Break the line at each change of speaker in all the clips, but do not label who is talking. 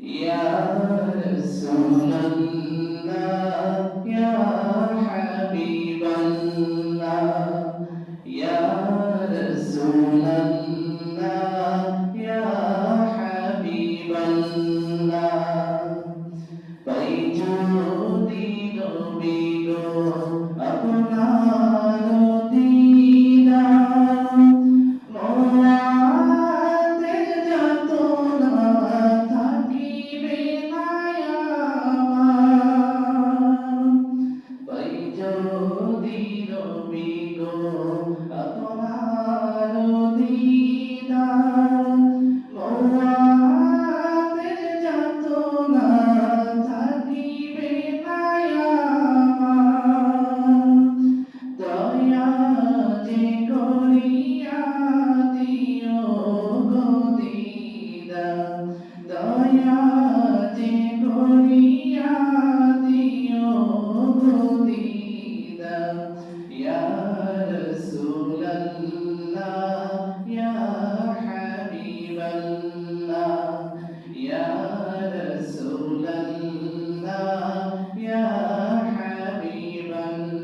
يا رسول الله يا حبيب الله يا رسول الله يا حبيب الله পাইজুদি নবী গো আপনার দিদার মোরাদের যত না থাকিবে না আমার পাইজুদি নবী গো আপনার দিদার মোরাদের যত না থাকিবে না আমার দয়া যে করিয়া দিও গো দিদার দয়া যে করিয়া দিও গো দিদার ইয়া রাসূলুল্লাহ ইয়া হাবিবাল্লাহ ইয়া রাসূলুল্লাহ ইয়া হাবিবাল্লাহ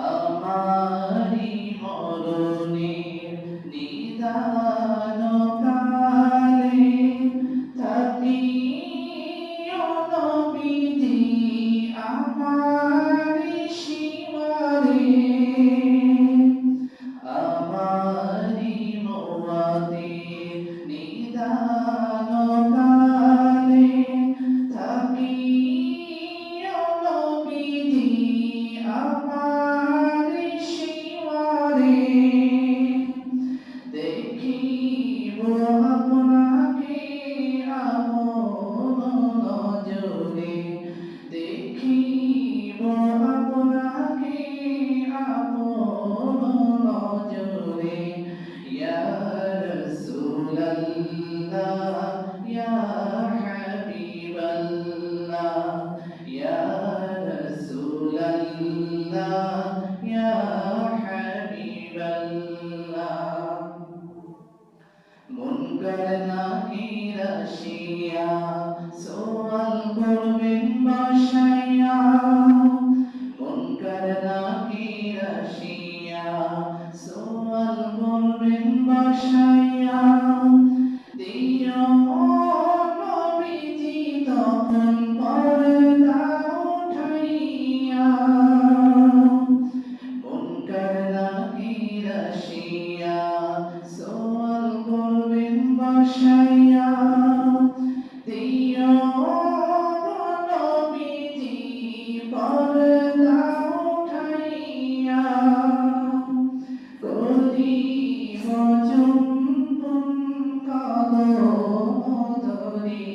আমারি মরণের নিদান কালে থাকিও নবীজি আমারি শিবারে আমারি মোয়াদের নিদান কালে থাকিও নবীজি আমারি শিবারে দেখিব আপনাকে আপন নজরে দেখিব আপনাকে আপন নজরে ইয়া রাসূলুল্লাহ ইয়া হাবিবাল্লাহ ইয়া রাসূলুল্লাহ ইয়া হাবিবাল্লাহ মুনকার নাকির আসিয়া সোয়াল করবেন বসাইয়া মুনকার নাকির আসিয়া সোয়াল করবেন বসাইয়া দিও নবীজি তখন পর্দা উঠাইয়া মুনকার নাকির আসিয়া সোয়াল করবেন বসাইয়া দিও নবীজি পর্দা উঠাইয়া করিব চুম্বন কদম ধরি